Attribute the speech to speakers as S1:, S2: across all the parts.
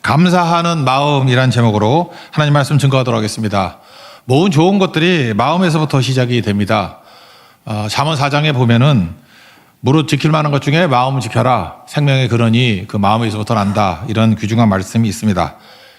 S1: 감사하는 마음이란 제목으로 하나님 말씀 증거하도록 하겠습니다. 모든 좋은 것들이 마음에서부터 시작이 됩니다. 잠언 4장에 보면은 무릇 지킬 만한 것 중에 마음을 지켜라. 생명의 근원이 그 마음에서부터 난다. 이런 귀중한 말씀이 있습니다.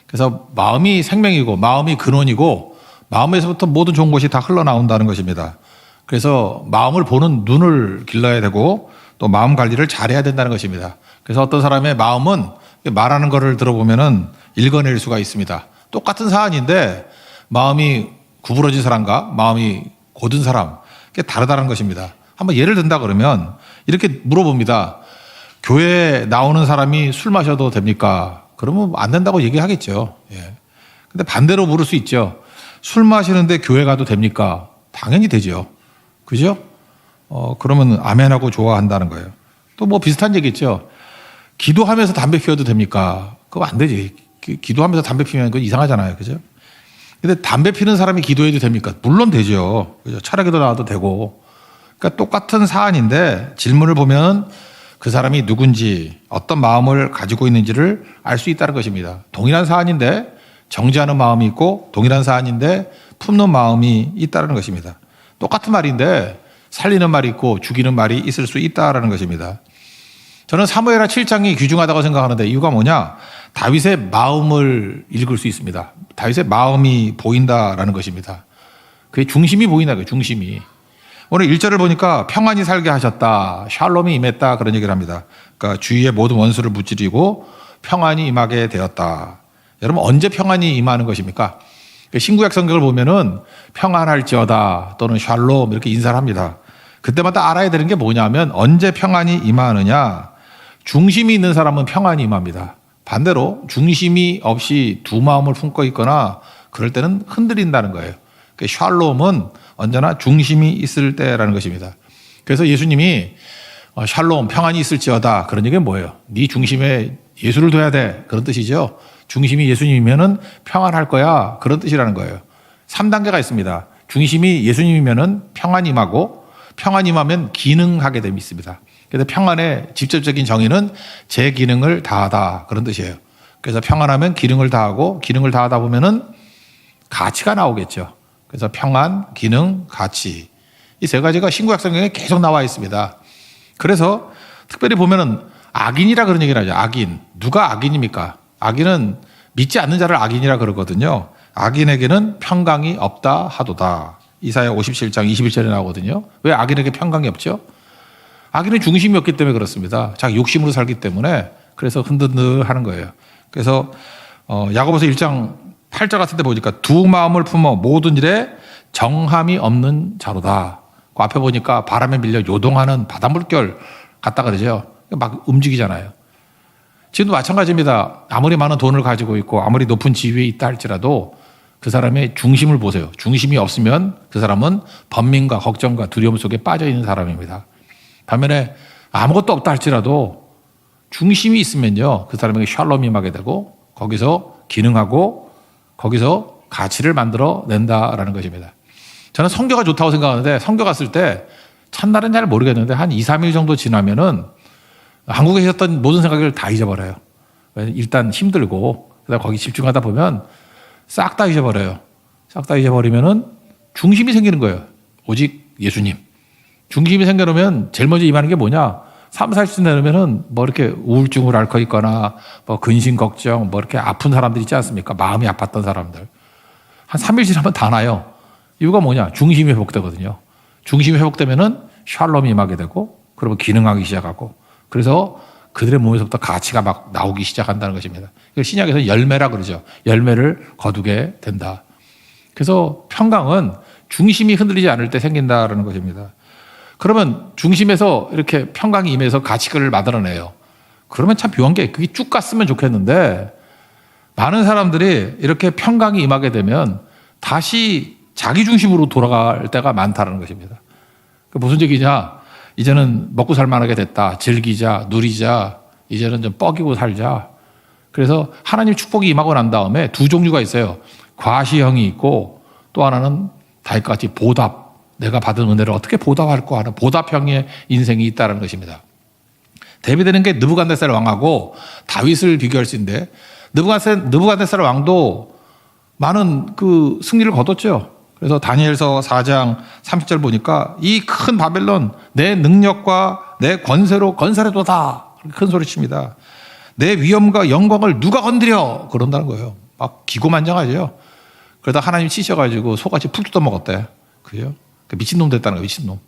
S1: 그래서 마음이 생명이고 마음이 근원이고 마음에서부터 모든 좋은 것이 다 흘러나온다는 것입니다. 그래서 마음을 보는 눈을 길러야 되고 또 마음 관리를 잘해야 된다는 것입니다. 그래서 어떤 사람의 마음은 말하는 것을 들어보면은 읽어낼 수가 있습니다. 똑같은 사안인데 마음이 구부러진 사람과 마음이 곧은 사람, 그게 다르다는 것입니다. 한번 예를 든다 그러면 이렇게 물어봅니다. 교회에 나오는 사람이 술 마셔도 됩니까? 그러면 안 된다고 얘기하겠죠. 근데 반대로 물을 수 있죠. 술 마시는데 교회 가도 됩니까? 당연히 되죠. 그죠? 그러면 아멘하고 좋아한다는 거예요. 또 뭐 비슷한 얘기 있죠. 기도하면서 담배 피워도 됩니까? 그거 안 되지. 기도하면서 담배 피우면 그거 이상하잖아요. 그죠? 근데 담배 피는 사람이 기도해도 됩니까? 물론 되죠. 그죠? 철학에도 나와도 되고. 그러니까 똑같은 사안인데 질문을 보면 그 사람이 누군지 어떤 마음을 가지고 있는지를 알 수 있다는 것입니다. 동일한 사안인데 정죄하는 마음이 있고 동일한 사안인데 품는 마음이 있다는 것입니다. 똑같은 말인데 살리는 말이 있고 죽이는 말이 있을 수 있다는 것입니다. 저는 사무엘하 7장이 귀중하다고 생각하는데 이유가 뭐냐? 다윗의 마음을 읽을 수 있습니다. 다윗의 마음이 보인다라는 것입니다. 그의 중심이 보인다. 그 중심이. 오늘 1절을 보니까 평안히 살게 하셨다. 샬롬이 임했다. 그런 얘기를 합니다. 그러니까 주위의 모든 원수를 무찌르고 평안이 임하게 되었다. 여러분 언제 평안이 임하는 것입니까? 신구약 성경을 보면은 평안할지어다 또는 샬롬 이렇게 인사를 합니다. 그때마다 알아야 되는 게 뭐냐면 언제 평안이 임하느냐? 중심이 있는 사람은 평안이 임합니다. 반대로 중심이 없이 두 마음을 품고 있거나 그럴 때는 흔들린다는 거예요. 샬롬은 언제나 중심이 있을 때라는 것입니다. 그래서 예수님이 샬롬 평안이 있을지어다 그런 얘기는 뭐예요? 네 중심에 예수를 둬야 돼 그런 뜻이죠. 중심이 예수님이면은 평안할 거야 그런 뜻이라는 거예요. 3단계가 있습니다. 중심이 예수님이면은 평안이 임하고 평안이 임하면 기능하게 됨이 있습니다. 그래서 평안의 직접적인 정의는 제 기능을 다하다 그런 뜻이에요. 그래서 평안하면 기능을 다하고 기능을 다하다 보면은 가치가 나오겠죠. 그래서 평안, 기능, 가치 이 세 가지가 신구약 성경에 계속 나와 있습니다. 그래서 특별히 보면은 악인이라 그런 얘기를 하죠. 악인. 누가 악인입니까? 악인은 믿지 않는 자를 악인이라 그러거든요. 악인에게는 평강이 없다 하도다. 이사야 57장 21절에 나오거든요. 왜 악인에게 평강이 없죠? 악인은 중심이 없기 때문에 그렇습니다. 자기 욕심으로 살기 때문에 그래서 흔들흔들하는 거예요. 그래서 야고보서 1장 8절 같은 데 보니까 두 마음을 품어 모든 일에 정함이 없는 자로다. 그 앞에 보니까 바람에 밀려 요동하는 바닷물결 같다 그러죠. 막 움직이잖아요. 지금도 마찬가지입니다. 아무리 많은 돈을 가지고 있고 아무리 높은 지위에 있다 할지라도 그 사람의 중심을 보세요. 중심이 없으면 그 사람은 번민과 걱정과 두려움 속에 빠져 있는 사람입니다. 반면에 아무것도 없다 할지라도 중심이 있으면요. 그 사람에게 샬롬이 임하게 되고 거기서 기능하고 거기서 가치를 만들어 낸다라는 것입니다. 저는 성교가 좋다고 생각하는데 성교 갔을 때 첫날은 잘 모르겠는데 한 2, 3일 정도 지나면은 한국에 있었던 모든 생각을 다 잊어버려요. 일단 힘들고 그다음에 거기 집중하다 보면 싹 다 잊어버려요. 싹 다 잊어버리면은 중심이 생기는 거예요. 오직 예수님. 중심이 생겨놓으면 제일 먼저 임하는 게 뭐냐? 3, 40분 내놓으면은 뭐 이렇게 우울증을 앓고 있거나 뭐 근심 걱정 뭐 이렇게 아픈 사람들 있지 않습니까? 마음이 아팠던 사람들. 한 3일 지나면 다 나요. 이유가 뭐냐? 중심이 회복되거든요. 중심이 회복되면은 샬롬이 임하게 되고 그러면 기능하기 시작하고 그래서 그들의 몸에서부터 가치가 막 나오기 시작한다는 것입니다. 신약에서 열매라 그러죠. 열매를 거두게 된다. 그래서 평강은 중심이 흔들리지 않을 때 생긴다라는 것입니다. 그러면 중심에서 이렇게 평강이 임해서 가치를 만들어내요. 그러면 참 묘한 게 그게 쭉 갔으면 좋겠는데 많은 사람들이 이렇게 평강이 임하게 되면 다시 자기 중심으로 돌아갈 때가 많다는 것입니다. 무슨 얘기냐? 이제는 먹고 살만하게 됐다. 즐기자, 누리자. 이제는 좀 뻐기고 살자. 그래서 하나님 축복이 임하고 난 다음에 두 종류가 있어요. 과시형이 있고 또 하나는 다윗같이 보답. 내가 받은 은혜를 어떻게 보답할 거 하는 보답형의 인생이 있다는 것입니다. 대비되는 게 느부갓네살 왕하고 다윗을 비교할 수 있는데 느부갓네살 왕도 많은 그 승리를 거뒀죠. 그래서 다니엘서 4장 30절 보니까 이 큰 바벨론 내 능력과 내 권세로 건설해도다 큰 소리칩니다. 내 위엄과 영광을 누가 건드려 그런다는 거예요. 막 기고만장하죠. 그러다 하나님 치셔가지고 소같이 풀 뜯어 먹었대. 그죠? 미친놈 됐다는 거예요. 미친놈.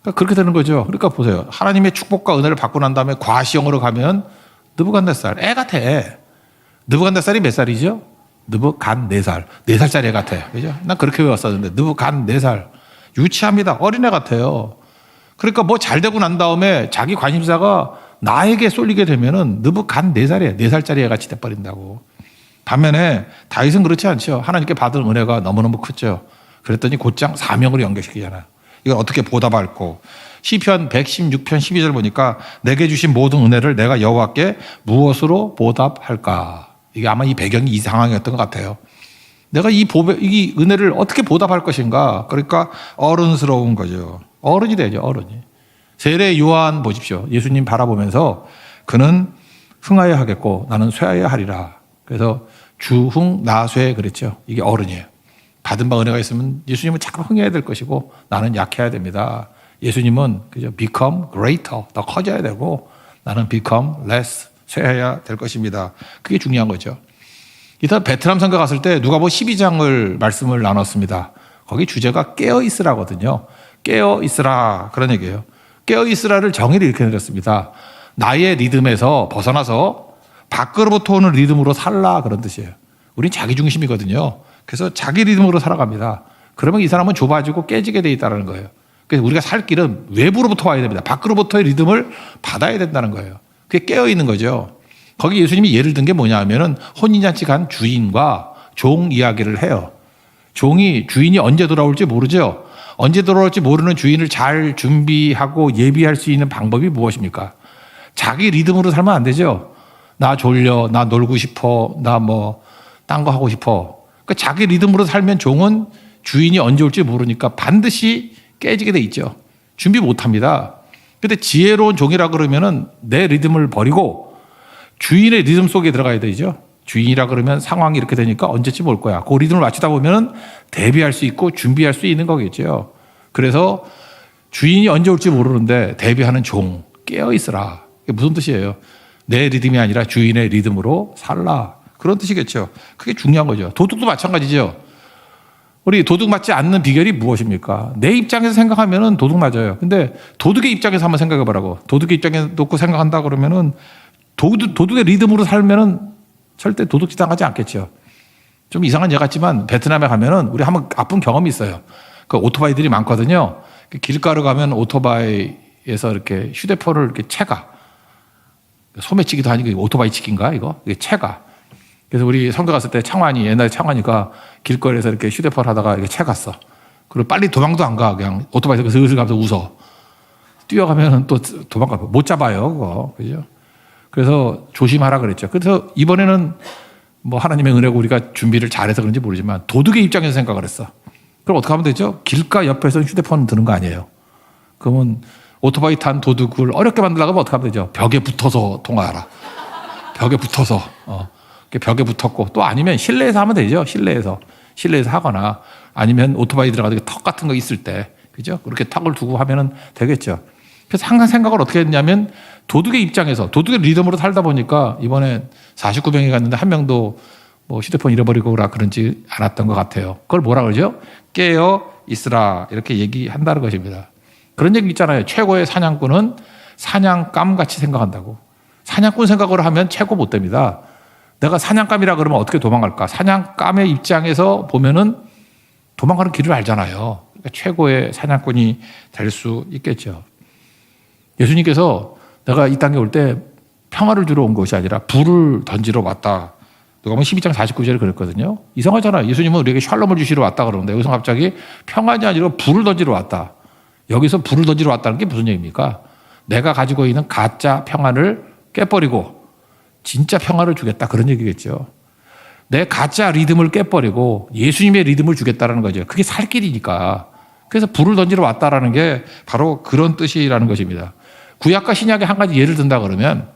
S1: 그러니까 그렇게 되는 거죠. 그러니까 보세요. 하나님의 축복과 은혜를 받고 난 다음에 과시형으로 가면 느부갓네살 애 같아. 느부갓네살이 몇 살이죠? 느부갓네살 4살짜리 애 같아. 그죠? 난 그렇게 외웠었는데 느부갓네살 유치합니다. 어린애 같아요. 그러니까 뭐 잘 되고 난 다음에 자기 관심사가 나에게 쏠리게 되면은 느부갓네살이에요. 4살짜리 애 같이 돼버린다고. 반면에 다윗은 그렇지 않죠. 하나님께 받은 은혜가 너무너무 크죠. 그랬더니 곧장 사명으로 연결시키잖아요. 이걸 어떻게 보답할고. 시편 116편 12절 보니까 내게 주신 모든 은혜를 내가 여호와께 무엇으로 보답할까. 이게 아마 이 배경이 이 상황이었던 것 같아요. 내가 이 은혜를 어떻게 보답할 것인가. 그러니까 어른스러운 거죠. 어른이 되죠. 어른이. 세례 요한 보십시오. 예수님 바라보면서 그는 흥하여 하겠고 나는 쇠하여 하리라. 그래서 주흥 나쇠 그랬죠. 이게 어른이에요. 받은 바 은혜가 있으면 예수님은 자꾸 흥해야 될 것이고 나는 약해야 됩니다. 예수님은 그죠? become greater, 더 커져야 되고 나는 become less, 쇠해야 될 것입니다. 그게 중요한 거죠. 이따 베트남 선교 갔을 때 누가복음 12장을 말씀을 나눴습니다. 거기 주제가 깨어 있으라거든요. 깨어 있으라 그런 얘기예요. 깨어 있으라를 정의를 이렇게 내렸습니다. 나의 리듬에서 벗어나서 밖으로부터 오는 리듬으로 살라 그런 뜻이에요. 우린 자기 중심이거든요. 그래서 자기 리듬으로 살아갑니다. 그러면 이 사람은 좁아지고 깨지게 돼 있다는 거예요. 그래서 우리가 살 길은 외부로부터 와야 됩니다. 밖으로부터의 리듬을 받아야 된다는 거예요. 그게 깨어 있는 거죠. 거기 예수님이 예를 든 게 뭐냐 하면은 혼인잔치 간 주인과 종 이야기를 해요. 종이 주인이 언제 돌아올지 모르죠. 언제 돌아올지 모르는 주인을 잘 준비하고 예비할 수 있는 방법이 무엇입니까? 자기 리듬으로 살면 안 되죠. 나 졸려, 나 놀고 싶어, 나 뭐 딴 거 하고 싶어. 그러니까 자기 리듬으로 살면 종은 주인이 언제 올지 모르니까 반드시 깨지게 돼 있죠. 준비 못 합니다. 근데 지혜로운 종이라 그러면은 내 리듬을 버리고 주인의 리듬 속에 들어가야 되죠. 주인이라 그러면 상황이 이렇게 되니까 언제쯤 올 거야. 그 리듬을 맞추다 보면은 대비할 수 있고 준비할 수 있는 거겠죠. 그래서 주인이 언제 올지 모르는데 대비하는 종, 깨어 있으라. 이게 무슨 뜻이에요? 내 리듬이 아니라 주인의 리듬으로 살라. 그런 뜻이겠죠. 그게 중요한 거죠. 도둑도 마찬가지죠. 우리 도둑 맞지 않는 비결이 무엇입니까? 내 입장에서 생각하면은 도둑 맞아요. 근데 도둑의 입장에서 한번 생각해 보라고. 도둑의 입장에 놓고 생각한다 그러면은 도둑의 리듬으로 살면은 절대 도둑질 당하지 않겠죠. 좀 이상한 예 같지만 베트남에 가면은 우리 한번 아픈 경험이 있어요. 그 오토바이들이 많거든요. 길가로 가면 오토바이에서 이렇게 휴대폰을 이렇게 채가. 소매치기도 아니고 오토바이 치기인가 이거? 이게 채가. 그래서 우리 선교 갔을 때 옛날에 창환이가 길거리에서 이렇게 휴대폰 하다가 이렇게 채갔어. 그리고 빨리 도망도 안 가. 그냥 오토바이에서 슬슬 가면서 웃어. 뛰어가면 또 도망가. 못 잡아요, 그거. 그죠? 그래서 조심하라 그랬죠. 그래서 이번에는 뭐 하나님의 은혜고 우리가 준비를 잘해서 그런지 모르지만 도둑의 입장에서 생각을 했어. 그럼 어떻게 하면 되죠? 길가 옆에서 휴대폰 드는 거 아니에요. 그러면 오토바이 탄 도둑을 어렵게 만들려고 하면 어떻게 하면 되죠? 벽에 붙어서 통화하라. 벽에 붙어서. 벽에 붙었고 또 아니면 실내에서 하면 되죠. 실내에서 하거나 아니면 오토바이 들어가서 턱 같은 거 있을 때 그죠? 그렇게 턱을 두고 하면은 되겠죠. 그래서 항상 생각을 어떻게 했냐면 도둑의 입장에서 도둑의 리듬으로 살다 보니까 이번에 49명이 갔는데 한 명도 뭐 휴대폰 잃어버리고 그런지 않았던 것 같아요. 그걸 뭐라 그러죠? 깨어 있으라 이렇게 얘기한다는 것입니다. 그런 얘기 있잖아요. 최고의 사냥꾼은 사냥감 같이 생각한다고. 사냥꾼 생각으로 하면 최고 못 됩니다. 내가 사냥감이라 그러면 어떻게 도망갈까? 사냥감의 입장에서 보면은 도망가는 길을 알잖아요. 그러니까 최고의 사냥꾼이 될 수 있겠죠. 예수님께서 내가 이 땅에 올 때 평화를 주러 온 것이 아니라 불을 던지러 왔다. 누가복음 12장 49절에 그랬거든요. 이상하잖아요. 예수님은 우리에게 샬롬을 주시러 왔다 그러는데 여기서 갑자기 평안이 아니라 불을 던지러 왔다. 여기서 불을 던지러 왔다는 게 무슨 얘기입니까? 내가 가지고 있는 가짜 평안을 깨버리고 진짜 평화를 주겠다 그런 얘기겠죠. 내 가짜 리듬을 깨버리고 예수님의 리듬을 주겠다는 거죠. 그게 살 길이니까. 그래서 불을 던지러 왔다라는 게 바로 그런 뜻이라는 것입니다. 구약과 신약의 한 가지 예를 든다 그러면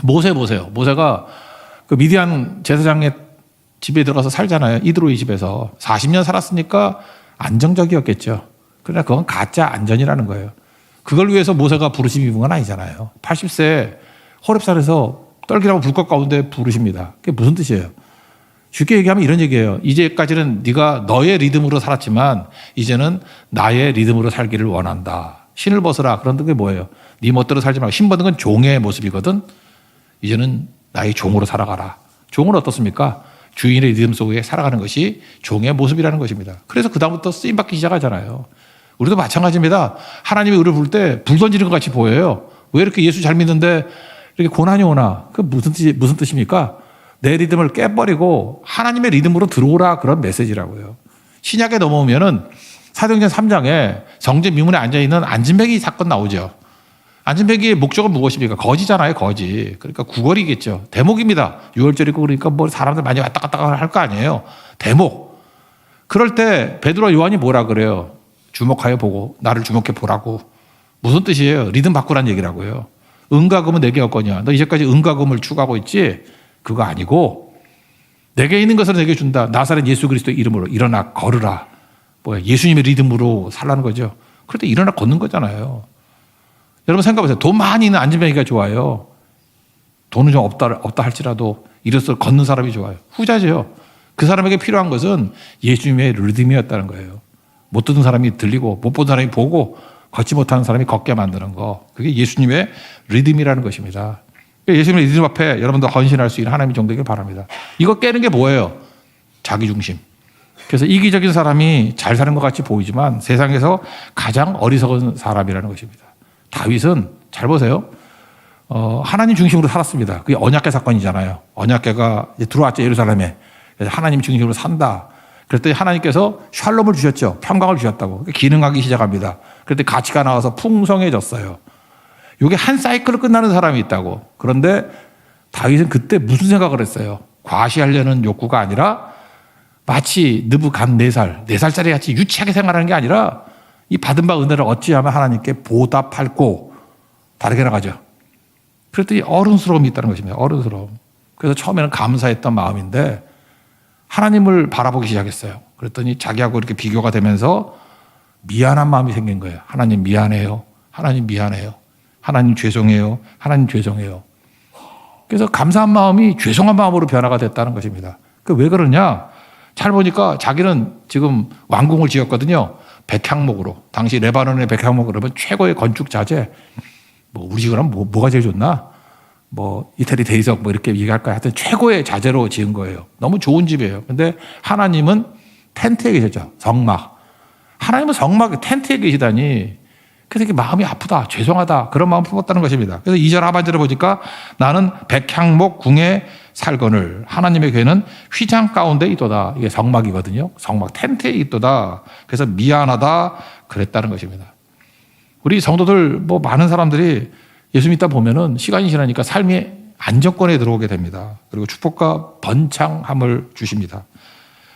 S1: 모세 보세요. 모세가 그 미디안 제사장의 집에 들어가서 살잖아요. 이드로의 집에서 40년 살았으니까 안정적이었겠죠. 그러나 그건 가짜 안전이라는 거예요. 그걸 위해서 모세가 부르심 입은 건 아니잖아요. 80세 호렙산에서 떨기나무 불꽃 가운데 부르십니다. 그게 무슨 뜻이에요? 쉽게 얘기하면 이런 얘기예요. 이제까지는 네가 너의 리듬으로 살았지만 이제는 나의 리듬으로 살기를 원한다. 신을 벗으라. 그런 게 뭐예요? 네 멋대로 살지 말고, 신 벗는 건 종의 모습이거든. 이제는 나의 종으로 살아가라. 종은 어떻습니까? 주인의 리듬 속에 살아가는 것이 종의 모습이라는 것입니다. 그래서 그다음부터 쓰임받기 시작하잖아요. 우리도 마찬가지입니다. 하나님이 우리를 부를 때 불 던지는 것 같이 보여요. 왜 이렇게 예수 잘 믿는데 이렇게 고난이 오나? 그 무슨 뜻입니까? 내 리듬을 깨버리고 하나님의 리듬으로 들어오라, 그런 메시지라고요. 신약에 넘어오면은 사도행전 3장에 성전 미문에 앉아있는 안진뱅이 사건 나오죠. 안진뱅이의 목적은 무엇입니까? 거지잖아요, 거지. 그러니까 구걸이겠죠. 대목입니다. 6월절이고 그러니까 뭐 사람들 많이 왔다 갔다 할 거 아니에요. 대목. 그럴 때 베드로와 요한이 뭐라 그래요? 주목하여 보고 나를 주목해 보라고. 무슨 뜻이에요? 리듬 바꾸란 얘기라고요. 은과 금은 내게 없거냐. 너 이제까지 은과 금을 추구하고 있지? 그거 아니고 내게 있는 것을 내게 준다. 나사렛 예수 그리스도 이름으로 일어나 걸으라. 뭐야, 예수님의 리듬으로 살라는 거죠. 그럴 때 일어나 걷는 거잖아요. 여러분 생각해보세요. 돈 많이 있는 안진뱅이가 좋아요. 돈은 좀 없다 할지라도 이로써 걷는 사람이 좋아요. 후자죠. 그 사람에게 필요한 것은 예수님의 리듬이었다는 거예요. 못 듣는 사람이 들리고 못 본 사람이 보고 걷지 못하는 사람이 걷게 만드는 거. 그게 예수님의 리듬이라는 것입니다. 예수님의 리듬 앞에 여러분도 헌신할 수 있는 하나님의 정되길 바랍니다. 이거 깨는 게 뭐예요? 자기중심. 그래서 이기적인 사람이 잘 사는 것 같이 보이지만 세상에서 가장 어리석은 사람이라는 것입니다. 다윗은 잘 보세요. 하나님 중심으로 살았습니다. 그게 언약궤 사건이잖아요. 언약궤가 이제 들어왔죠, 예루살렘에. 그래서 하나님 중심으로 산다. 그랬더니 하나님께서 샬롬을 주셨죠. 평강을 주셨다고. 기능하기 시작합니다. 그랬더니 가치가 나와서 풍성해졌어요. 이게 한 사이클로 끝나는 사람이 있다고. 그런데 다윗은 그때 무슨 생각을 했어요? 과시하려는 욕구가 아니라 마치 느부갓 4살짜리 같이 유치하게 생각하는 게 아니라 이 받은 바 은혜를 어찌하면 하나님께 보답할고, 다르게 나가죠. 그랬더니 어른스러움이 있다는 것입니다. 어른스러움. 그래서 처음에는 감사했던 마음인데 하나님을 바라보기 시작했어요. 그랬더니 자기하고 이렇게 비교가 되면서 미안한 마음이 생긴 거예요. 하나님 미안해요. 하나님 미안해요. 하나님 죄송해요. 하나님 죄송해요. 그래서 감사한 마음이 죄송한 마음으로 변화가 됐다는 것입니다. 왜 그러냐? 잘 보니까 자기는 지금 왕궁을 지었거든요. 백향목으로. 당시 레바논의 백향목 그러면 최고의 건축 자재. 뭐 우리 집은 뭐가 제일 좋나? 뭐 이태리 대리석 뭐 이렇게 얘기할까요? 하여튼 최고의 자재로 지은 거예요. 너무 좋은 집이에요. 근데 하나님은 텐트에 계셨죠. 성막. 하나님은 성막 텐트에 계시다니. 그래서 이게 마음이 아프다, 죄송하다, 그런 마음 품었다는 것입니다. 그래서 2절 하반절에 보니까 나는 백향목 궁에 살거늘 하나님의 교회는 휘장 가운데 있도다. 이게 성막이거든요. 성막 텐트에 있도다. 그래서 미안하다 그랬다는 것입니다. 우리 성도들 뭐 많은 사람들이 예수 믿다 보면은 시간이 지나니까 삶의 안정권에 들어오게 됩니다. 그리고 축복과 번창함을 주십니다.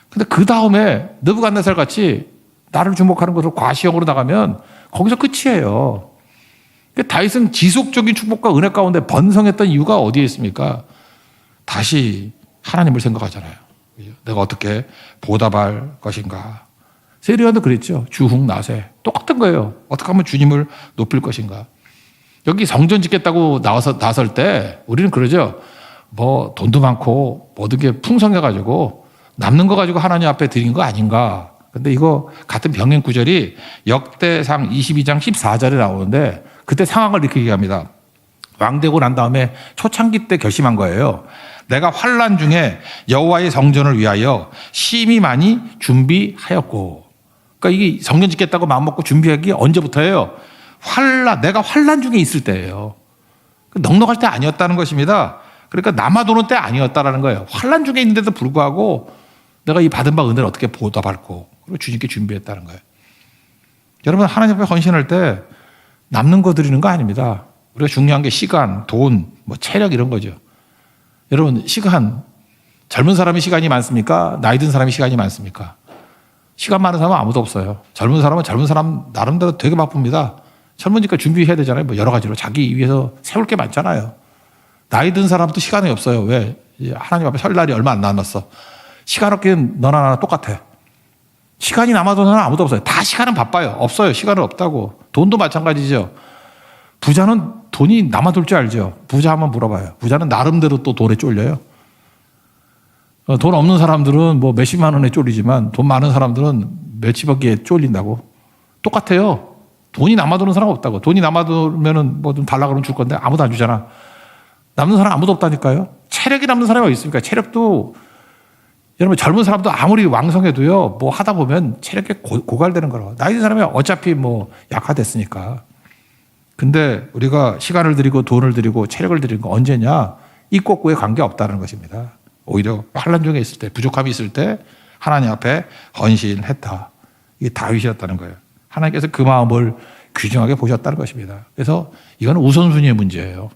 S1: 근데 그 다음에 느부갓네살 같이 나를 주목하는 것으로 과시형으로 나가면 거기서 끝이에요. 다윗은 지속적인 축복과 은혜 가운데 번성했던 이유가 어디에 있습니까? 다시 하나님을 생각하잖아요. 내가 어떻게 보답할 것인가. 세리야도 그랬죠. 주훅나세. 똑같은 거예요. 어떻게 하면 주님을 높일 것인가. 여기 성전 짓겠다고 나설 때 우리는 그러죠. 뭐 돈도 많고 모든 게 풍성해가지고 남는 거 가지고 하나님 앞에 드린 거 아닌가. 근데 이거 같은 병행 구절이 역대상 22장 14절에 나오는데 그때 상황을 이렇게 얘기합니다. 왕되고 난 다음에 초창기 때 결심한 거예요. 내가 환난 중에 여호와의 성전을 위하여 심히 많이 준비하였고. 그러니까 이게 성전 짓겠다고 마음먹고 준비하기 언제부터예요? 내가 환난 중에 있을 때예요. 넉넉할 때 아니었다는 것입니다. 그러니까 남아도는 때 아니었다라는 거예요. 환난 중에 있는데도 불구하고 내가 이 받은 바 은혜를 어떻게 보답할고, 그리고 주님께 준비했다는 거예요. 여러분 하나님 앞에 헌신할 때 남는 거 드리는 거 아닙니다. 우리가 중요한 게 시간, 돈, 뭐 체력 이런 거죠. 여러분 시간, 젊은 사람이 시간이 많습니까? 나이 든 사람이 시간이 많습니까? 시간 많은 사람은 아무도 없어요. 젊은 사람은 젊은 사람 나름대로 되게 바쁩니다. 젊으니까 준비해야 되잖아요. 뭐 여러 가지로 자기 위해서 세울 게 많잖아요. 나이 든 사람도 시간이 없어요. 왜? 하나님 앞에 설 날이 얼마 안 남았어. 시간 없기는 너나 나나 똑같아. 시간이 남아도 사람 아무도 없어요. 다 시간은 바빠요. 없어요. 시간은 없다고. 돈도 마찬가지죠. 부자는 돈이 남아돌 줄 알죠. 부자 한번 물어봐요. 부자는 나름대로 또 돈에 쫄려요. 돈 없는 사람들은 뭐 몇십만 원에 쫄리지만 돈 많은 사람들은 몇십억에 쫄린다고. 똑같아요. 돈이 남아도는 사람 없다고. 돈이 남아도면은 뭐 좀 달라 그러면 줄 건데 아무도 안 주잖아. 남는 사람 아무도 없다니까요. 체력이 남는 사람이 어디 있습니까? 체력도 여러분 젊은 사람도 아무리 왕성해도요. 뭐 하다 보면 체력이 고갈되는 거라고. 나이 든 사람이 어차피 뭐 약화됐으니까. 근데 우리가 시간을 들이고 돈을 들이고 체력을 들이는 거 언제냐? 이꽃구에 관계없다는 것입니다. 오히려 환난 중에 있을 때 부족함이 있을 때 하나님 앞에 헌신했다. 이게 다윗이었다는 거예요. 하나님께서 그 마음을 귀중하게 보셨다는 것입니다. 그래서 이거는 우선순위의 문제예요.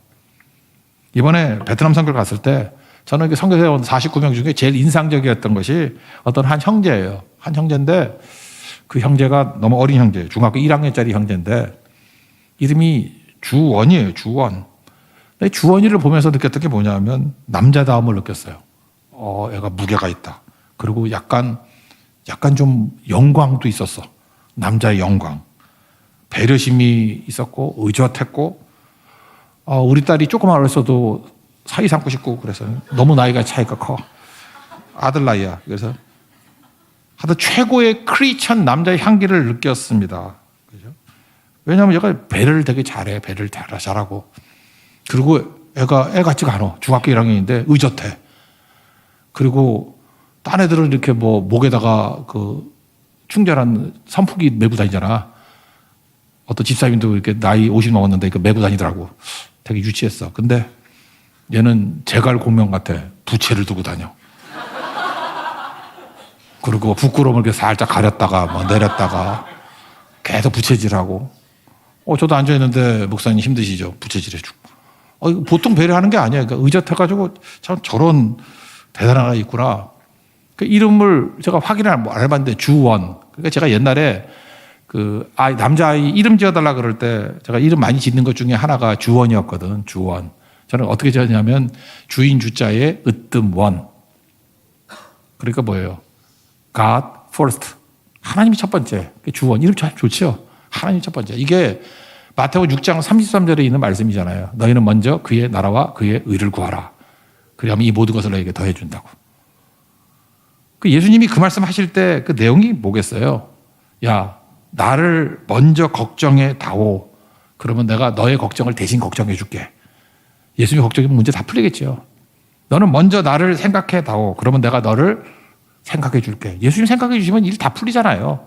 S1: 이번에 베트남 선교를 갔을 때 저는 선교사에 온 49명 중에 제일 인상적이었던 것이 어떤 한 형제예요. 한 형제인데 그 형제가 너무 어린 형제예요. 중학교 1학년짜리 형제인데 이름이 주원이에요. 주원. 주원이를 보면서 느꼈던 게 뭐냐면 남자다움을 느꼈어요. 애가 무게가 있다. 그리고 약간 좀 영광도 있었어. 남자의 영광. 배려심이 있었고 의젓했고 우리 딸이 조그만 어렸어도 사이 삼고 싶고 그래서 너무 나이가 차이가 커. 아들 나이야. 그래서 하여튼 최고의 크리스천 남자의 향기를 느꼈습니다. 그죠? 왜냐하면 얘가 배를 되게 잘해. 배를 잘하고. 그리고 애 같지가 않아. 중학교 1학년인데 의젓해. 그리고 딴 애들은 이렇게 뭐 목에다가 그 충전한 선풍기 메고 다니잖아. 어떤 집사님도 이렇게 나이 50 넘었는데 이렇게 메고 다니더라고. 되게 유치했어. 근데 얘는 제갈 공명 같아. 부채를 두고 다녀. 그리고 부끄러움을 이렇게 살짝 가렸다가 뭐 내렸다가 계속 부채질하고. 저도 앉아있는데 목사님 힘드시죠? 부채질해주고. 이거 보통 배려하는 게 아니야. 그러니까 의젓해가지고 참 저런 대단한 아이가 있구나. 그 이름을 제가 확인을 안 해봤는데 주원. 그러니까 제가 옛날에 그 남자아이 이름 지어달라 그럴 때 제가 이름 많이 짓는 것 중에 하나가 주원이었거든. 주원. 저는 어떻게 지었냐면 주인 주자에 으뜸 원. 그러니까 뭐예요? God first. 하나님이 첫 번째. 주원. 이름 참 좋죠? 하나님이 첫 번째. 이게 마태복음 6장 33절에 있는 말씀이잖아요. 너희는 먼저 그의 나라와 그의 의를 구하라. 그러면 이 모든 것을 너에게 더해준다고. 그 예수님이 그 말씀 하실 때 그 내용이 뭐겠어요? 야, 나를 먼저 걱정해 다오. 그러면 내가 너의 걱정을 대신 걱정해 줄게. 예수님 걱정이면 문제 다 풀리겠죠. 너는 먼저 나를 생각해 다오. 그러면 내가 너를 생각해 줄게. 예수님 생각해 주시면 일 다 풀리잖아요.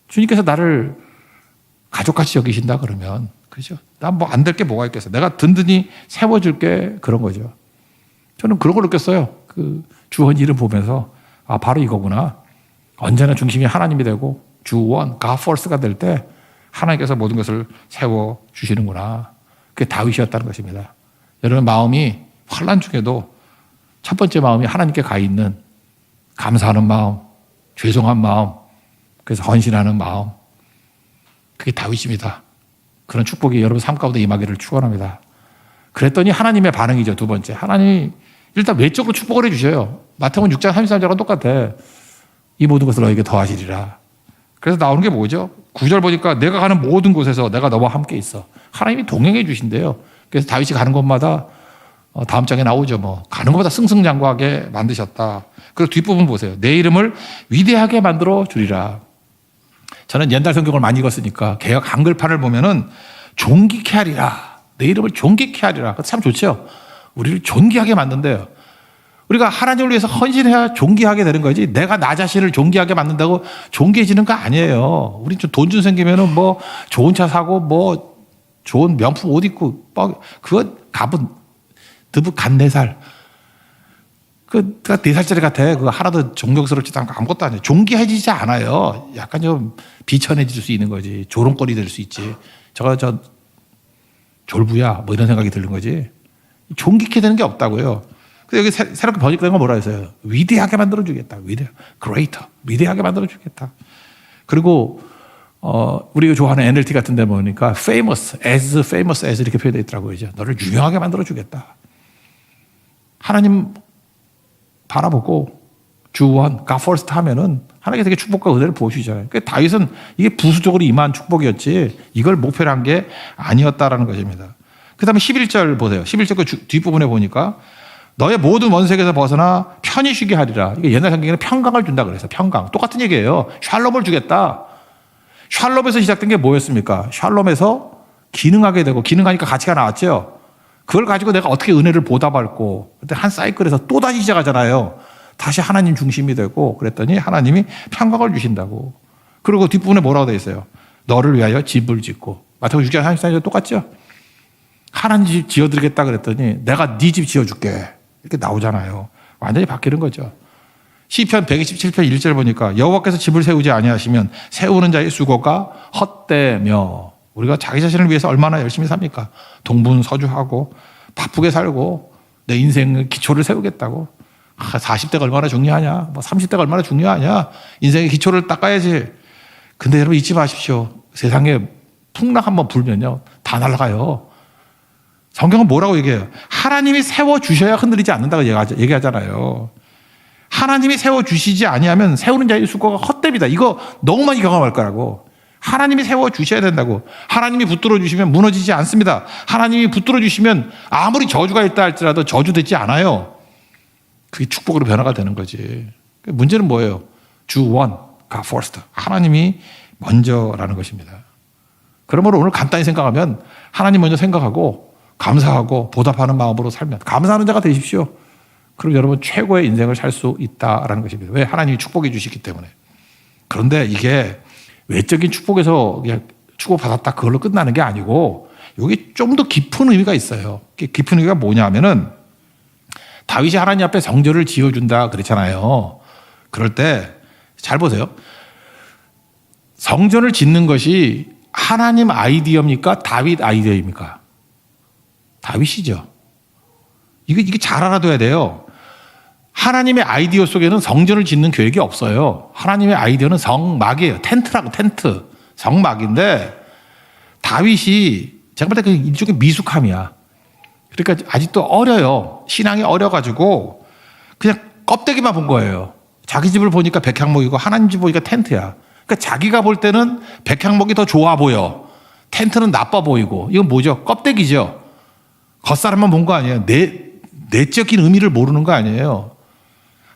S1: 주님께서 나를 가족같이 여기신다 그러면, 그죠? 난 뭐 안 될 게 뭐가 있겠어. 내가 든든히 세워줄게. 그런 거죠. 저는 그런 걸 느꼈어요. 그 주원 이름 보면서 바로 이거구나. 언제나 중심이 하나님이 되고 주원, God first가 될 때 하나님께서 모든 것을 세워주시는구나. 그게 다윗이었다는 것입니다. 여러분 마음이 환난 중에도 첫 번째 마음이 하나님께 가 있는 감사하는 마음, 죄송한 마음, 그래서 헌신하는 마음. 그게 다윗입니다. 그런 축복이 여러분 삶 가운데 임하기를 축원합니다. 그랬더니 하나님의 반응이죠. 두 번째. 하나님이 일단 외적으로 축복을 해주셔요. 마태복음 6장 33절과 똑같아. 이 모든 것을 너에게 더하시리라. 그래서 나오는 게 뭐죠? 9절 보니까 내가 가는 모든 곳에서 내가 너와 함께 있어. 하나님이 동행해 주신대요. 그래서 다윗이 가는 곳마다 다음 장에 나오죠. 뭐 가는 곳마다 승승장구하게 만드셨다. 그리고 뒷부분 보세요. 내 이름을 위대하게 만들어 주리라. 저는 옛날 성경을 많이 읽었으니까 개역 한글판을 보면은 존귀케 하리라. 내 이름을 존귀케 하리라. 참 좋죠. 우리를 존귀하게 만든대요. 우리가 하나님을 위해서 헌신해야 존귀하게 되는 거지. 내가 나 자신을 존귀하게 만든다고 존귀해지는 거 아니에요. 우리 좀 돈 좀 생기면은 뭐 좋은 차 사고 뭐 좋은 명품 옷 입고 그거 갑은 드부 간 4살. 그 4살짜리 같아. 그거 하나도 존경스럽지도 않고 아무것도 아니에요. 존귀해지지 않아요. 약간 좀 비천해질 수 있는 거지. 조롱거리 될 수 있지. 저 졸부야 뭐 이런 생각이 드는 거지. 존귀케 되는 게 없다고요. 여기 새롭게 번역된 건 뭐라 했어요? 위대하게 만들어주겠다. greater. 위대하게 만들어주겠다. 그리고 우리가 좋아하는 NLT 같은 데 보니까 famous as 이렇게 표현되어 있더라고요. 너를 유명하게 만들어주겠다. 하나님 바라보고 주원, God first 하면은 하나님께 되게 축복과 은혜를 부어주시잖아요. 그러니까 다윗은 이게 부수적으로 임한 축복이었지 이걸 목표로 한 게 아니었다라는 것입니다. 그 다음에 11절 보세요. 11절 그 뒷부분에 보니까 너의 모든 원색에서 벗어나 편히 쉬게 하리라. 이게 옛날 성경에는 평강을 준다 그래서 평강. 똑같은 얘기예요. 샬롬을 주겠다. 샬롬에서 시작된 게 뭐였습니까? 샬롬에서 기능하게 되고 기능하니까 가치가 나왔죠. 그걸 가지고 내가 어떻게 은혜를 보답할고 그때 한 사이클에서 또다시 시작하잖아요. 다시 하나님 중심이 되고 그랬더니 하나님이 평강을 주신다고. 그리고 뒷부분에 뭐라고 되어 있어요? 너를 위하여 집을 짓고. 마태복음 6장 34절 똑같죠? 하나님 집 지어드리겠다 그랬더니 내가 네 집 지어줄게. 이렇게 나오잖아요. 완전히 바뀌는 거죠. 시편 127편 1절 보니까 여호와께서 집을 세우지 아니하시면 세우는 자의 수고가 헛되며. 우리가 자기 자신을 위해서 얼마나 열심히 삽니까? 동분서주하고 바쁘게 살고 내 인생의 기초를 세우겠다고. 40대가 얼마나 중요하냐? 30대가 얼마나 중요하냐? 인생의 기초를 닦아야지. 근데 여러분 잊지 마십시오. 세상에 풍랑 한번 불면요. 다 날아가요. 성경은 뭐라고 얘기해요? 하나님이 세워주셔야 흔들리지 않는다고 얘기하잖아요. 하나님이 세워주시지 아니하면 세우는 자의 수고가 헛됩니다. 이거 너무 많이 경험할 거라고. 하나님이 세워주셔야 된다고. 하나님이 붙들어 주시면 무너지지 않습니다. 하나님이 붙들어 주시면 아무리 저주가 있다 할지라도 저주되지 않아요. 그게 축복으로 변화가 되는 거지. 문제는 뭐예요? 주원, God first. 하나님이 먼저라는 것입니다. 그러므로 오늘 간단히 생각하면 하나님 먼저 생각하고 감사하고 보답하는 마음으로 살면 감사하는 자가 되십시오. 그럼 여러분 최고의 인생을 살 수 있다라는 것입니다. 왜? 하나님이 축복해 주시기 때문에. 그런데 이게 외적인 축복에서 그냥 축복받았다 그걸로 끝나는 게 아니고 여기 좀 더 깊은 의미가 있어요. 깊은 의미가 뭐냐면은 다윗이 하나님 앞에 성전을 지어준다 그랬잖아요. 그럴 때 잘 보세요. 성전을 짓는 것이 하나님 아이디어입니까? 다윗 아이디어입니까? 다윗이죠. 이게 잘 알아둬야 돼요. 하나님의 아이디어 속에는 성전을 짓는 계획이 없어요. 하나님의 아이디어는 성막이에요. 텐트라고 텐트. 성막인데 다윗이 제가 볼 때 일종의 미숙함이야. 그러니까 아직도 어려요. 신앙이 어려가지고 그냥 껍데기만 본 거예요. 자기 집을 보니까 백향목이고 하나님 집 보니까 텐트야. 그러니까 자기가 볼 때는 백향목이 더 좋아 보여. 텐트는 나빠 보이고. 이건 뭐죠? 껍데기죠. 겉사람만 본 거 아니에요. 내적인 의미를 모르는 거 아니에요.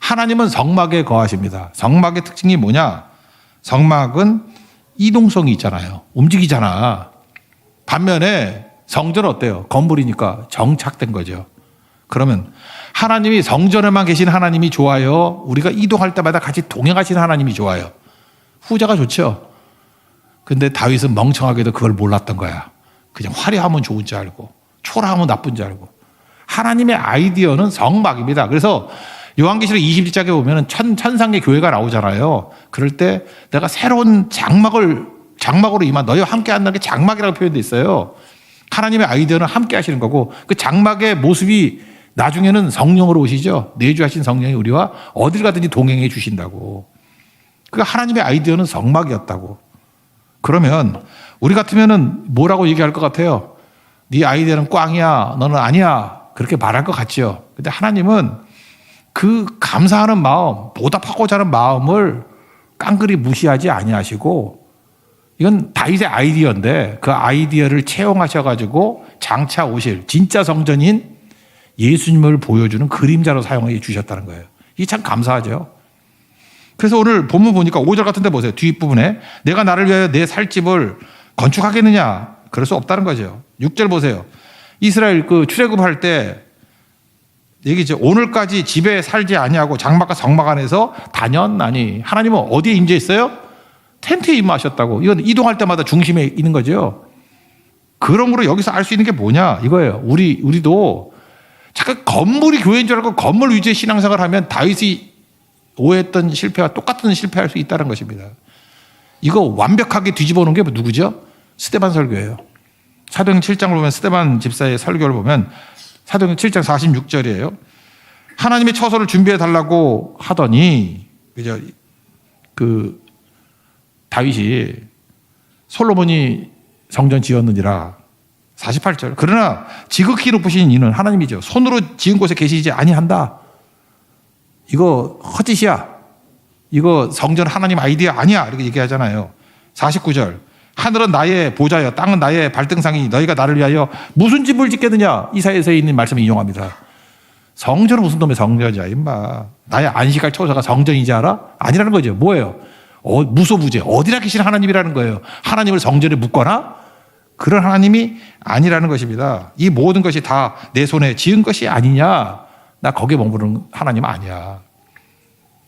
S1: 하나님은 성막에 거하십니다. 성막의 특징이 뭐냐? 성막은 이동성이 있잖아요. 움직이잖아. 반면에 성전은 어때요? 건물이니까 정착된 거죠. 그러면 하나님이 성전에만 계신 하나님이 좋아요? 우리가 이동할 때마다 같이 동행하시는 하나님이 좋아요? 후자가 좋죠. 근데 다윗은 멍청하게도 그걸 몰랐던 거야. 그냥 화려하면 좋은 줄 알고 초라하면 나쁜 줄 알고. 하나님의 아이디어는 성막입니다. 그래서 요한계시록 20장에 보면 천상의 교회가 나오잖아요. 그럴 때 내가 새로운 장막으로 임한 너희와 함께 한다는 게 장막이라고 표현되어 있어요. 하나님의 아이디어는 함께 하시는 거고 그 장막의 모습이 나중에는 성령으로 오시죠. 내주하신 성령이 우리와 어딜 가든지 동행해 주신다고. 그 하나님의 아이디어는 성막이었다고. 그러면 우리 같으면은 뭐라고 얘기할 것 같아요? 네 아이디어는 꽝이야. 너는 아니야. 그렇게 말할 것 같죠. 근데 하나님은 그 감사하는 마음, 보답하고자 하는 마음을 깡그리 무시하지 아니하시고 이건 다윗의 아이디어인데 그 아이디어를 채용하셔가지고 장차 오실 진짜 성전인 예수님을 보여주는 그림자로 사용해 주셨다는 거예요. 이게 참 감사하죠. 그래서 오늘 본문 보니까 5절 같은 데 보세요. 뒷부분에 내가 나를 위하여 내 살 집을 건축하겠느냐? 그럴 수 없다는 거죠. 6절 보세요. 이스라엘 그 출애굽할 때 얘기죠. 오늘까지 집에 살지 아니하고 장막과 성막 안에서 다녔나니. 하나님은 어디에 임재 있어요? 텐트에 임하셨다고. 이건 이동할 때마다 중심에 있는 거죠. 그러므로 여기서 알 수 있는 게 뭐냐 이거예요. 우리도 잠깐 건물이 교회인 줄 알고 건물 위주의 신앙생활을 하면 다윗이 오해했던 실패와 똑같은 실패할 수 있다는 것입니다. 이거 완벽하게 뒤집어 놓은 게 누구죠? 스데반 설교예요. 사도행 7장을 보면 스데반 집사의 설교를 보면 사도행 7장 46절이에요. 하나님의 처소를 준비해 달라고 하더니 그죠? 그 다윗이 솔로몬이 성전 지었느니라. 48절. 그러나 지극히 높으신 이는 하나님이죠. 손으로 지은 곳에 계시지 아니한다. 이거 헛짓이야. 이거 성전 하나님 아이디어 아니야. 이렇게 얘기하잖아요. 49절. 하늘은 나의 보좌여 땅은 나의 발등상이니 너희가 나를 위하여 무슨 집을 짓겠느냐. 이사야서에 있는 말씀을 인용합니다. 성전은 무슨 놈의 성전이야 임마. 나의 안식할 처소가 성전이지 알아? 아니라는 거죠. 뭐예요? 무소부재. 어디나 계신 하나님이라는 거예요. 하나님을 성전에 묶거나 그런 하나님이 아니라는 것입니다. 이 모든 것이 다 내 손에 지은 것이 아니냐. 나 거기에 머무르는 하나님 아니야.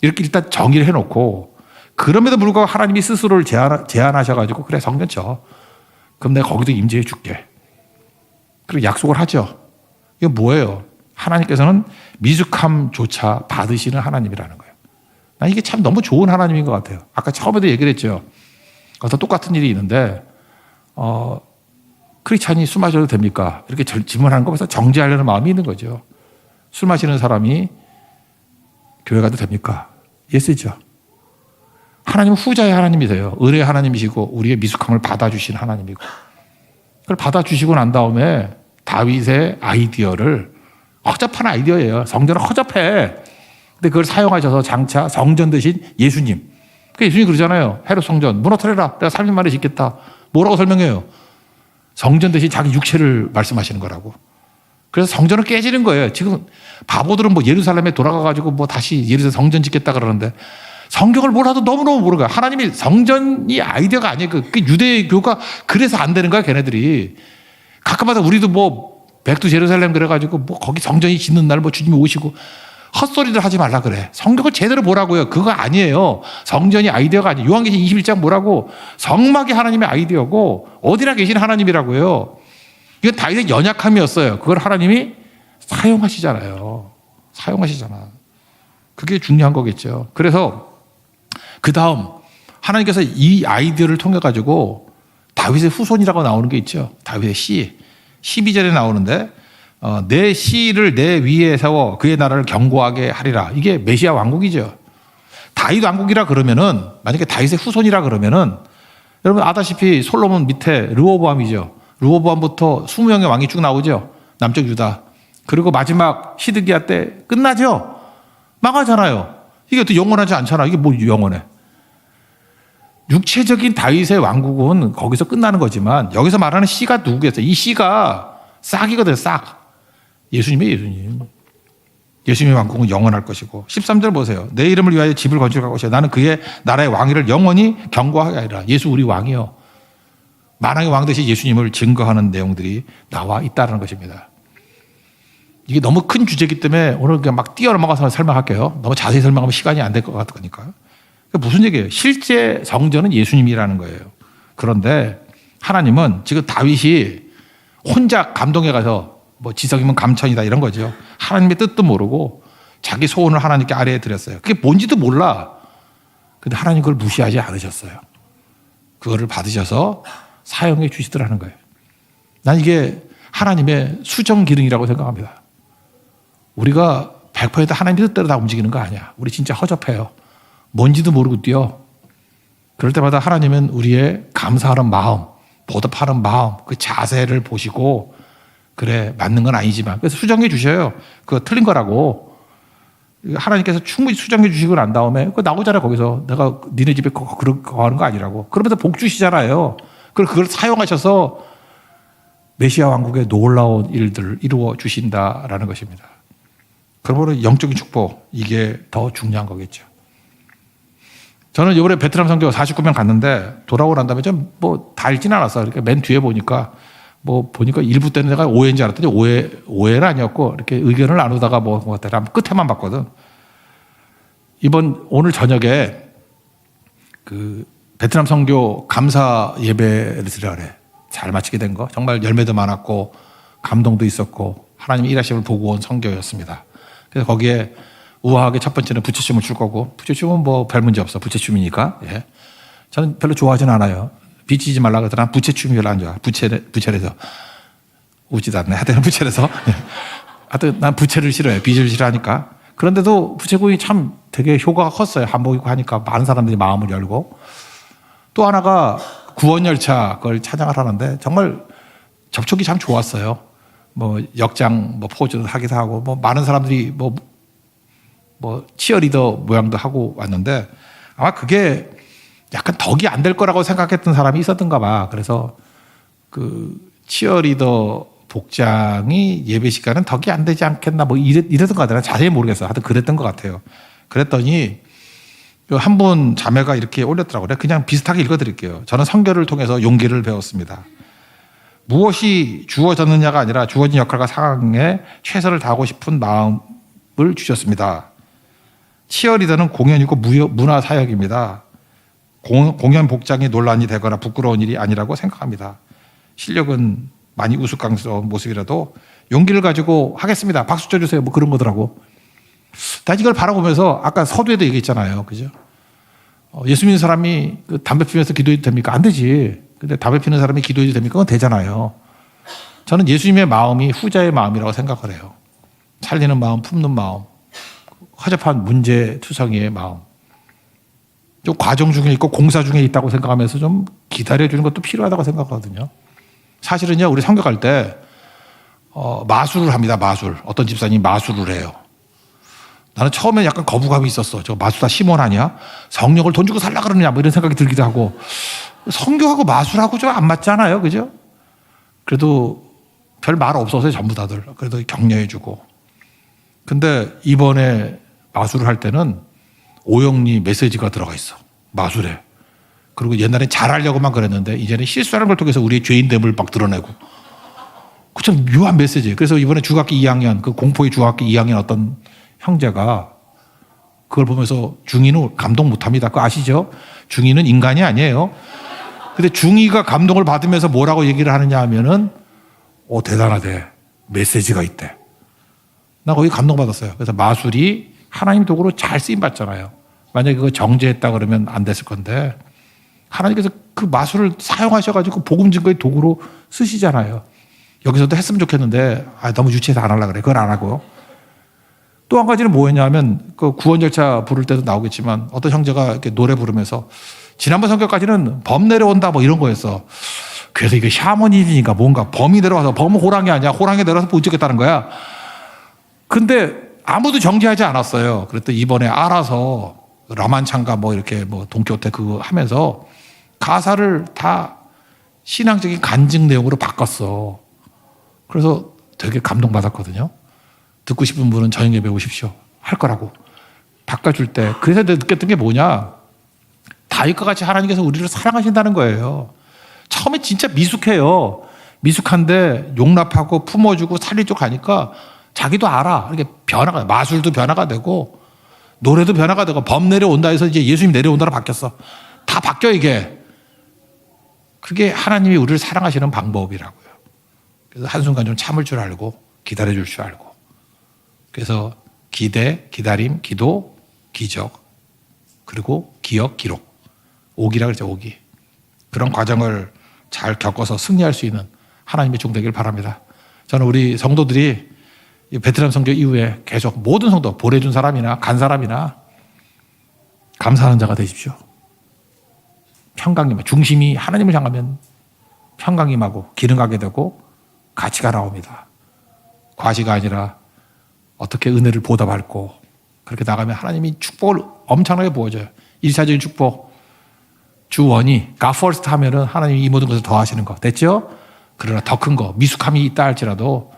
S1: 이렇게 일단 정의를 해놓고 그럼에도 불구하고 하나님이 스스로를 제안하셔가지고 그래 성전 쳐. 그럼 내가 거기도 임재해 줄게. 그리고 약속을 하죠. 이거 뭐예요? 하나님께서는 미숙함조차 받으시는 하나님이라는 거예요. 난 이게 참 너무 좋은 하나님인 것 같아요. 아까 처음에도 얘기를 했죠. 어떤 똑같은 일이 있는데 크리스찬이 술 마셔도 됩니까? 이렇게 질문하는 거에서 정죄하려는 마음이 있는 거죠. 술 마시는 사람이 교회 가도 됩니까? 예스죠. 하나님은 후자의 하나님이세요. 의뢰의 하나님이시고 우리의 미숙함을 받아주신 하나님이고 그걸 받아주시고 난 다음에 다윗의 아이디어를 허접한 아이디어예요. 성전은 허접해. 근데 그걸 사용하셔서 장차 성전 되신 예수님. 그 예수님이 그러잖아요. 헤롯 성전 무너뜨려라. 내가 3일 만에 짓겠다. 뭐라고 설명해요? 성전 대신 자기 육체를 말씀하시는 거라고. 그래서 성전은 깨지는 거예요. 지금 바보들은 뭐 예루살렘에 돌아가가지고 뭐 다시 예루살렘 성전 짓겠다 그러는데 성경을 몰라도 너무너무 모르는 거야. 하나님이 성전이 아이디어가 아니에요. 그 유대교가 그래서 안 되는 거야, 걔네들이. 가끔마다 우리도 뭐 백두 제루살렘 그래가지고 뭐 거기 성전이 짓는 날 뭐 주님이 오시고 헛소리들 하지 말라 그래. 성경을 제대로 보라고요. 그거 아니에요. 성전이 아이디어가 아니에요. 요한계시록 21장 뭐라고? 성막이 하나님의 아이디어고 어디나 계신 하나님이라고요. 이건 다윗의 연약함이었어요. 그걸 하나님이 사용하시잖아요. 사용하시잖아. 그게 중요한 거겠죠. 그래서 그 다음 하나님께서 이 아이디어를 통해 가지고 다윗의 후손이라고 나오는 게 있죠. 다윗의 시 12절에 나오는데 내 시를 내 위에 세워 그의 나라를 견고하게 하리라. 이게 메시아 왕국이죠. 다윗 왕국이라 그러면은 만약에 다윗의 후손이라 그러면은 여러분 아다시피 솔로몬 밑에 르호보암이죠. 르호보암부터 20명의 왕이 쭉 나오죠. 남쪽 유다. 그리고 마지막 시드기야 때 끝나죠. 망하잖아요. 이게 또 영원하지 않잖아. 이게 뭐 영원해. 육체적인 다윗의 왕국은 거기서 끝나는 거지만 여기서 말하는 씨가 누구겠어요? 이 씨가 싹이거든요. 싹. 예수님이에요. 예수님. 예수님의 왕국은 영원할 것이고 13절 보세요. 내 이름을 위하여 집을 건축할 것이요 나는 그의 나라의 왕위를 영원히 견고하게 하리라. 예수 우리 왕이요. 만왕의 왕 대신 예수님을 증거하는 내용들이 나와 있다는 것입니다. 이게 너무 큰 주제이기 때문에 오늘 그냥 막 뛰어넘어가서 설명할게요. 너무 자세히 설명하면 시간이 안 될 것 같으니까. 무슨 얘기예요? 실제 성전은 예수님이라는 거예요. 그런데 하나님은 지금 다윗이 혼자 감동해 가서 뭐 지성이면 감천이다 이런 거죠. 하나님의 뜻도 모르고 자기 소원을 하나님께 아래에 드렸어요. 그게 뭔지도 몰라. 근데 하나님 그걸 무시하지 않으셨어요. 그거를 받으셔서 사용해 주시더라는 거예요. 난 이게 하나님의 수정 기능이라고 생각합니다. 우리가 100% 하나님의 뜻대로 다 움직이는 거 아니야. 우리 진짜 허접해요. 뭔지도 모르고 뛰어. 그럴 때마다 하나님은 우리의 감사하는 마음, 보답하는 마음, 그 자세를 보시고 그래 맞는 건 아니지만 그래서 수정해 주셔요. 그거 틀린 거라고. 하나님께서 충분히 수정해 주시고 난 다음에 그거 나오잖아요. 거기서 내가 니네 집에 그거 하는 거 아니라고. 그러면서 복 주시잖아요. 그걸 사용하셔서 메시아 왕국의 놀라운 일들을 이루어 주신다라는 것입니다. 그러므로 영적인 축복 이게 더 중요한 거겠죠. 저는 이번에 베트남 선교 49명 갔는데 돌아오고 난 다음에 좀 뭐 다 읽진 않았어. 이렇게 맨 뒤에 보니까 일부 때는 내가 오해인지 알았더니 오해는 아니었고 이렇게 의견을 나누다가 뭐 같더라. 끝에만 봤거든. 오늘 저녁에 그 베트남 선교 감사 예배를 드리라 그래. 잘 마치게 된 거. 정말 열매도 많았고 감동도 있었고 하나님 일하심을 보고 온 선교였습니다. 그래서 거기에 우아하게 첫 번째는 부채춤을 출 거고 부채춤은 뭐 별 문제 없어. 부채춤이니까. 예. 저는 별로 좋아하지는 않아요. 비치지 말라 그러더라. 부채춤이 별로 안 좋아. 부채에서 웃지도 않네. 하여튼 부채에서. 하여튼 난 부채를 싫어해요. 빚을 싫어하니까. 그런데도 부채공이 참 되게 효과가 컸어요. 한복 입고 하니까 많은 사람들이 마음을 열고. 또 하나가 구원열차 그걸 찬양을 하는데 정말 접촉이 참 좋았어요. 뭐 역장 뭐 포즈도 하기도 하고 뭐 많은 사람들이 뭐 치어리더 모양도 하고 왔는데 아마 그게 약간 덕이 안 될 거라고 생각했던 사람이 있었던가 봐. 그래서 그 치어리더 복장이 예배 시간은 덕이 안 되지 않겠나 뭐 이랬던 것 같아요. 자세히 모르겠어요. 하여튼 그랬던 것 같아요. 그랬더니 한 분 자매가 이렇게 올렸더라고요. 그냥 비슷하게 읽어드릴게요. 저는 성결을 통해서 용기를 배웠습니다. 무엇이 주어졌느냐가 아니라 주어진 역할과 상황에 최선을 다하고 싶은 마음을 주셨습니다. 치어리더는 공연이고 문화 사역입니다. 공연 복장이 논란이 되거나 부끄러운 일이 아니라고 생각합니다. 실력은 많이 우스꽝스러운 모습이라도 용기를 가지고 하겠습니다. 박수 쳐주세요. 뭐 그런 거더라고. 나 이걸 바라보면서 아까 서두에도 얘기했잖아요. 그죠? 예수 믿는 사람이 담배 피면서 기도해도 됩니까? 안 되지. 근데 담배 피는 사람이 기도해도 됩니까? 그건 되잖아요. 저는 예수님의 마음이 후자의 마음이라고 생각을 해요. 살리는 마음, 품는 마음, 허접한 문제투성이의 마음. 좀 과정 중에 있고 공사 중에 있다고 생각하면서 좀 기다려주는 것도 필요하다고 생각하거든요. 사실은요, 우리 성격할 때 마술을 합니다. 마술. 어떤 집사님이 마술을 해요. 나는 처음에 약간 거부감이 있었어. 저 마술 다 시몬 아니야? 성령을 돈 주고 살라 그러느냐? 뭐 이런 생각이 들기도 하고. 성경하고 마술하고 좀 안 맞잖아요. 그죠? 그래도 별 말 없어서 전부 다들. 그래도 격려해주고. 근데 이번에 마술을 할 때는 오영리 메시지가 들어가 있어. 마술에. 그리고 옛날엔 잘하려고만 그랬는데 이제는 실수하는 걸 통해서 우리의 죄인됨을 막 드러내고. 그 참 묘한 메시지예요. 그래서 이번에 중학교 2학년, 그 공포의 중학교 2학년 어떤 형제가 그걸 보면서 중2는 감동 못 합니다. 그거 아시죠? 중2는 인간이 아니에요. 근데 중2가 감동을 받으면서 뭐라고 얘기를 하느냐 하면은, 대단하대. 메시지가 있대. 나 거기 감동받았어요. 그래서 마술이 하나님 도구로 잘 쓰임받잖아요. 만약에 그거 정죄했다 그러면 안 됐을 건데, 하나님께서 그 마술을 사용하셔가지고 복음 증거의 도구로 쓰시잖아요. 여기서도 했으면 좋겠는데, 너무 유치해서 안 하려고 그래. 그건 안 하고. 또 한 가지는 뭐였냐면, 그 구원절차 부를 때도 나오겠지만, 어떤 형제가 이렇게 노래 부르면서, 지난번 성경까지는 범 내려온다 뭐 이런 거였어. 그래서 이게 샤머니즘인가 뭔가 범이 내려와서, 범은 호랑이 아니야. 호랑이 내려와서 부딪혔다는 거야. 근데 아무도 정지하지 않았어요. 그랬더니 이번에 알아서 라만창가 뭐 이렇게 뭐 동키호테 그거 하면서 가사를 다 신앙적인 간증 내용으로 바꿨어. 그래서 되게 감동받았거든요. 듣고 싶은 분은 저녁 예배 오십시오. 할 거라고. 바꿔줄 때. 그래서 내가 느꼈던 게 뭐냐. 다윗과 같이 하나님께서 우리를 사랑하신다는 거예요. 처음에 진짜 미숙해요. 미숙한데 용납하고 품어주고 살리고 가니까 자기도 알아. 이렇게 변화가, 마술도 변화가 되고, 노래도 변화가 되고, 범 내려온다 해서 이제 예수님 내려온다로 바뀌었어. 다 바뀌어, 이게. 그게 하나님이 우리를 사랑하시는 방법이라고요. 그래서 한순간 좀 참을 줄 알고, 기다려줄 줄 알고. 그래서 기대, 기다림, 기도, 기적, 그리고 기억, 기록. 오기라 그러죠, 오기. 그런 과정을 잘 겪어서 승리할 수 있는 하나님의 종 되길 바랍니다. 저는 우리 성도들이 이 베트남 선교 이후에 계속 모든 성도, 보내준 사람이나 간 사람이나 감사하는 자가 되십시오. 평강임, 중심이 하나님을 향하면 평강임하고 기능하게 되고 가치가 나옵니다. 과시가 아니라 어떻게 은혜를 보답할고 그렇게 나가면 하나님이 축복을 엄청나게 부어줘요. 일차적인 축복. 주원이 God first 하면은 하나님이 이 모든 것을 더하시는 거. 됐죠? 그러나 더 큰 거, 미숙함이 있다 할지라도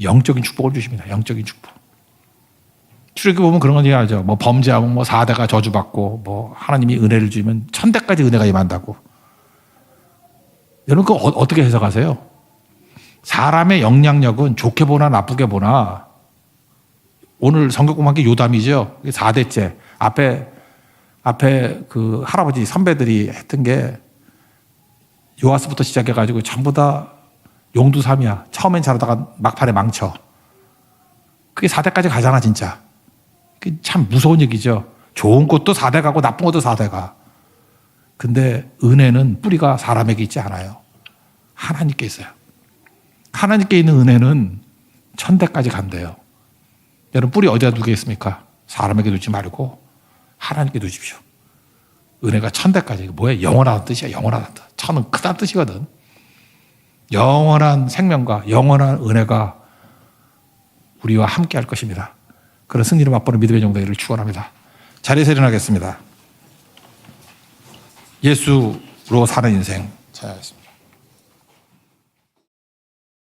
S1: 영적인 축복을 주십니다. 영적인 축복. 출애굽기 보면 그런 건 얘기하죠. 뭐 범죄하면 뭐 4대가 저주받고 뭐 하나님이 은혜를 주면 1000대까지 은혜가 임한다고. 여러분 그거 어떻게 해석하세요? 사람의 영향력은 좋게 보나 나쁘게 보나 오늘 성경 공부한 게 요담이죠. 4대째. 앞에 그 할아버지 선배들이 했던 게 요아스부터 시작해가지고 전부 다 용두삼이야. 처음엔 잘하다가 막판에 망쳐. 그게 4대까지 가잖아, 진짜. 그게 참 무서운 얘기죠. 좋은 것도 4대 가고 나쁜 것도 4대 가. 근데 은혜는 뿌리가 사람에게 있지 않아요. 하나님께 있어요. 하나님께 있는 은혜는 1000대까지 간대요. 여러분, 뿌리 어디다 두겠습니까? 사람에게 두지 말고 하나님께 두십시오. 은혜가 천대까지. 이게 뭐야? 영원하다는 뜻이야. 영원하다는 뜻. 천은 크다는 뜻이거든. 영원한 생명과 영원한 은혜가 우리와 함께 할 것입니다. 그런 승리를 맛보는 믿음의 정도를 축원합니다. 자리에서 일어나겠습니다. 예수로 사는 인생 찾아가겠습니다.